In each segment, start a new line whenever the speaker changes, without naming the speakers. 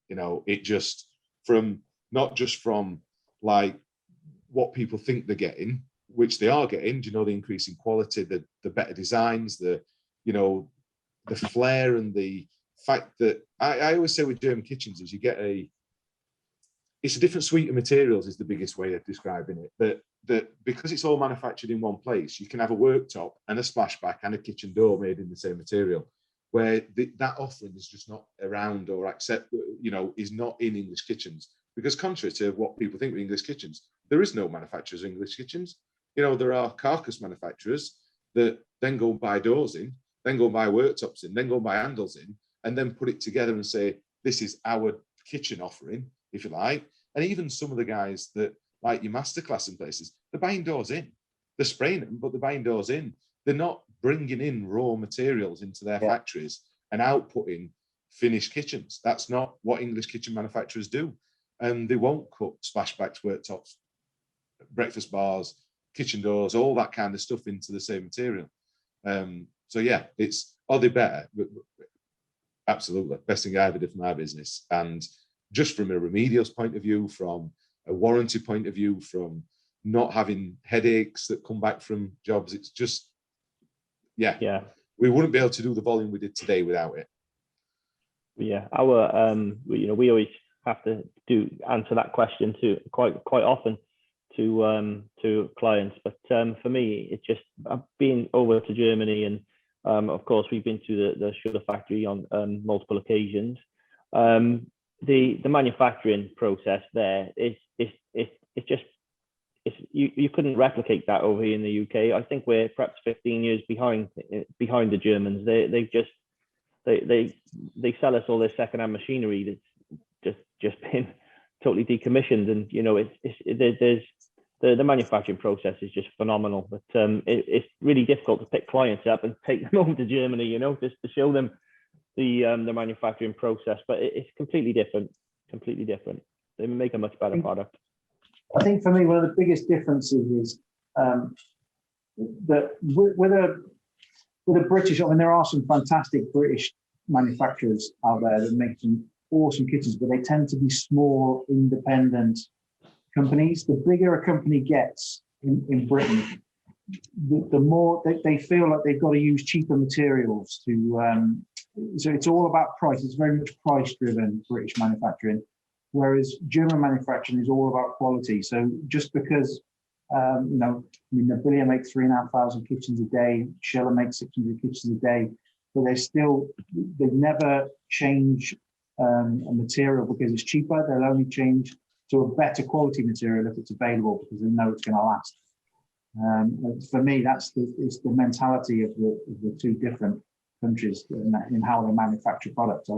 It just from not just from like what people think they're getting, which they are getting, the increase in quality, the better designs, the flair, and the fact that I always say with German kitchens is it's a different suite of materials is the biggest way of describing it. That because it's all manufactured in one place, you can have a worktop and a splashback and a kitchen door made in the same material, where that offering is just not around or is not in English kitchens. Because contrary to what people think of English kitchens, there is no manufacturers of English kitchens. There are carcass manufacturers that then go and buy doors in, then go and buy worktops in, then go and buy handles in, and then put it together and say, this is our kitchen offering, if you like. And even some of the guys that, like your masterclass in places, they're buying doors in. They're spraying them, but they're buying doors in. They're not bringing in raw materials into their factories and outputting finished kitchens. That's not what English kitchen manufacturers do. And they won't cut splashbacks, worktops, breakfast bars, kitchen doors, all that kind of stuff into the same material. So yeah, are they better? Absolutely. Best thing I ever did for my business. And just from a remedials point of view, from a warranty point of view, from not having headaches that come back from jobs, it's just, we wouldn't be able to do the volume we did today without it.
Yeah, we always have to answer that question too quite often to clients. But for me, it's just being over to Germany, and of course we've been to the Schuller factory on multiple occasions. The manufacturing process there is you couldn't replicate that over here in the UK. I think we're perhaps 15 years behind the Germans. They sell us all this secondhand machinery that's just been totally decommissioned, and the manufacturing process is just phenomenal. But it's really difficult to pick clients up and take them over to Germany, just to show them the manufacturing process. But it's completely different. They make a much better product.
I think for me, one of the biggest differences is that with a British, there are some fantastic British manufacturers out there that make some awesome kitchens, but they tend to be small, independent companies. The bigger a company gets in Britain, the more they feel like they've got to use cheaper materials to. So it's all about price. It's very much price-driven, British manufacturing, whereas German manufacturing is all about quality. So just because, Nobilia makes 3,500 kitchens a day, Schiller makes 600 kitchens a day, but they never change a material because it's cheaper. They'll only change to a better quality material if it's available, because they know it's going to last. For me, it's the mentality of the two different countries in how they manufacture products.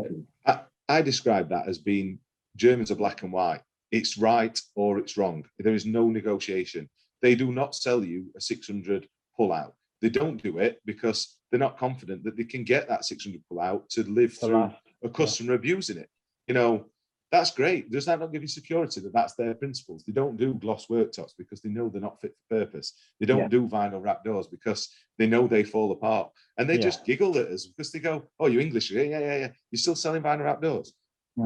I describe that as being Germans are black and white. It's right or it's wrong. There is no negotiation. They do not sell you a 600 pull-out. They don't do it because they're not confident that they can get that 600 pull-out to live through a customer abusing it. That's great. Does that not give you security that that's their principles? They don't do gloss worktops because they know they're not fit for purpose. They don't do vinyl wrap doors because they know they fall apart. And they just giggle at us because they go, oh, you English? Yeah. You're still selling vinyl wrap doors?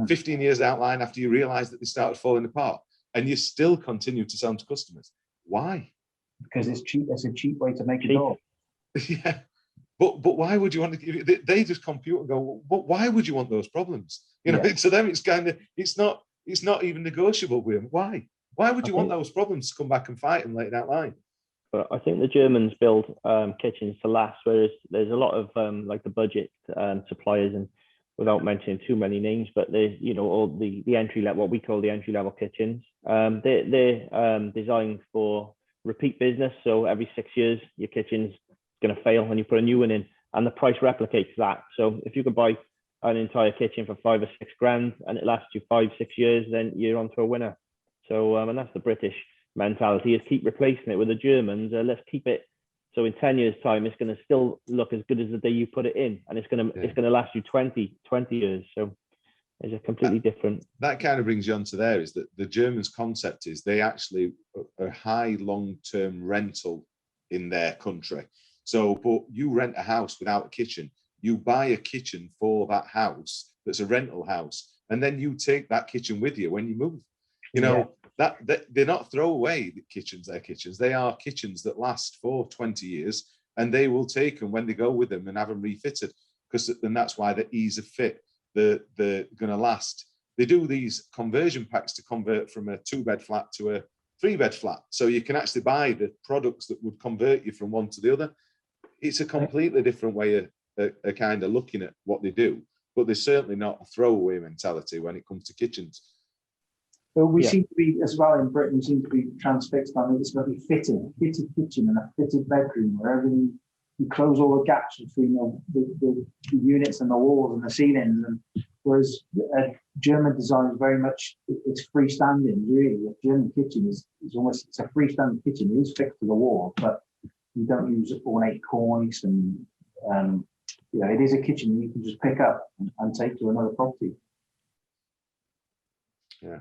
15 years down the line after you realise that they started falling apart, and you still continue to sell them to customers. Why?
Because it's cheap. It's a cheap way to make a door.
Yeah. But why would you want to give it? They just compute and go, but why would you want those problems? To them, it's kind of, it's not even negotiable with them. Why? Why would you want those problems to come back and fight them later down the line?
But I think the Germans build kitchens to last, whereas there's a lot of like the budget suppliers, and without mentioning too many names, but there's all the entry level, what we call the entry level kitchens. They're designed for repeat business. So every 6 years, your kitchen's going to fail and you put a new one in, and the price replicates that. So if you could buy an entire kitchen for 5 or 6 grand and it lasts you 5-6 years, then you're onto a winner. So and that's the British mentality, is keep replacing it. With the Germans, let's keep it so in 10 years time it's going to still look as good as the day you put it in, and it's going to last you 20 years. So it's a completely different.
That kind of brings you on to there, is that the Germans' concept is they actually a high long-term rental in their country. So, but you rent a house without a kitchen, you buy a kitchen for that house, that's a rental house, and then you take that kitchen with you when you move. You know, that they're not throwaway kitchens, they're kitchens. They are kitchens that last for 20 years, and they will take them when they go with them and have them refitted, because then that's why the ease of fit, they're going to last. They do these conversion packs to convert from a 2-bed flat to a 3-bed flat. So you can actually buy the products that would convert you from one to the other. It's a completely different way of kind of looking at what they do, but there's certainly not a throwaway mentality when it comes to kitchens.
But we seem to be, as well in Britain, we seem to be transfixed on it's got to be fitted kitchen and a fitted bedroom where everything, you close all the gaps between the units and the walls and the ceilings. And whereas German design is very much, it's freestanding, really. A German kitchen is almost, it's a freestanding kitchen. It is fixed to the wall, but you don't use ornate cornice, and you know, it is a kitchen that you can just pick up and take to another property.
Yeah.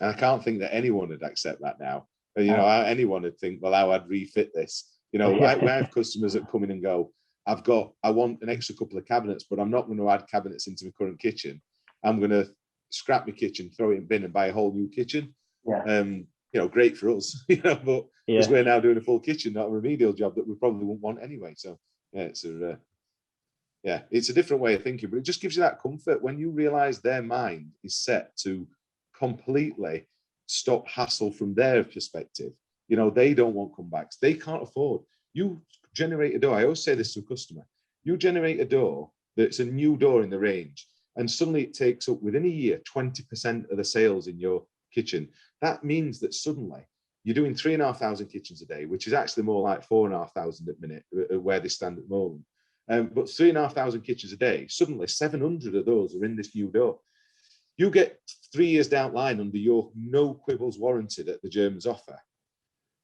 And I can't think that anyone would accept that now. You know, anyone would think, well, how I'd refit this. You know, I have customers that come in and go, I want an extra couple of cabinets, but I'm not going to add cabinets into my current kitchen. I'm going to scrap my kitchen, throw it in bin, and buy a whole new kitchen.
Yeah.
You know, great for us, you know, but because we're now doing a full kitchen, not a remedial job that we probably wouldn't want anyway. So yeah, it's a different way of thinking, but it just gives you that comfort when you realize their mind is set to completely stop hassle from their perspective. You know, they don't want comebacks. They can't afford. You generate a door. I always say this to a customer. You generate a door that's a new door in the range, and suddenly it takes up within a year 20% of the sales in your kitchen. That means that suddenly you're doing 3,500 kitchens a day, which is actually more like 4,500 at minute where they stand at the moment. But 3,500 kitchens a day, suddenly 700 of those are in this new door. You get 3 years down the line under your no quibbles warranty that the Germans offer.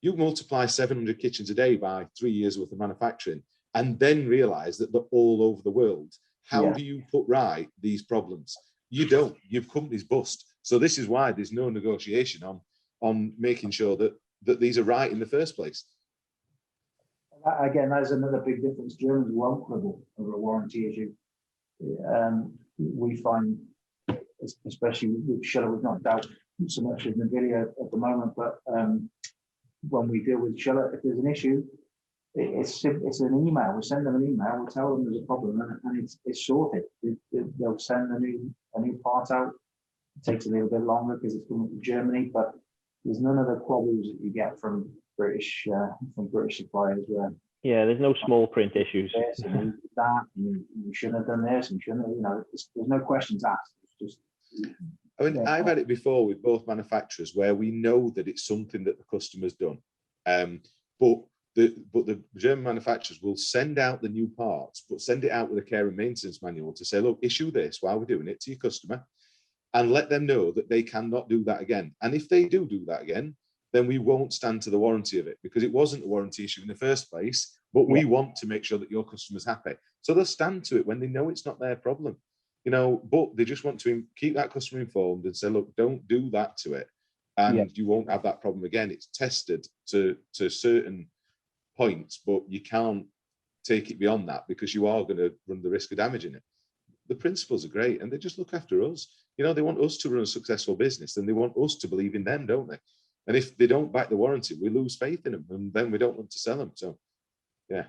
You multiply 700 kitchens a day by 3 years worth of manufacturing, and then realize that they're all over the world. How do you put right these problems? You don't. Your company's bust. So this is why there's no negotiation on making sure that these are right in the first place.
Again, that's another big difference. Germans won't quibble over a warranty issue. We find, especially with Schiller, we've not dealt so much in the video at the moment, but when we deal with Schiller, if there's an issue, it's an email. We send them an email, we tell them there's a problem, and it's sorted. They'll send a new part out. It takes a little bit longer because it's coming from Germany, but there's none of the quibbles that you get from British suppliers where
there's no small print issues.
And that you shouldn't have done this, and you shouldn't have, you know, there's no questions asked. It's just,
I mean, I've had it before with both manufacturers where we know that it's something that the customer's done, but the German manufacturers will send out the new parts, but send it out with a care and maintenance manual to say, look, issue this while we're doing it to your customer, and let them know that they cannot do that again. And if they do that again, then we won't stand to the warranty of it, because it wasn't a warranty issue in the first place, but we want to make sure that your customer's happy. So they'll stand to it when they know it's not their problem, you know, but they just want to keep that customer informed and say, look, don't do that to it, and you won't have that problem again. It's tested to certain points, but you can't take it beyond that, because you are going to run the risk of damaging it. The principles are great, and they just look after us. You know, they want us to run a successful business, and they want us to believe in them, don't they? And if they don't back the warranty, we lose faith in them, and then we don't want to sell them. So, yeah.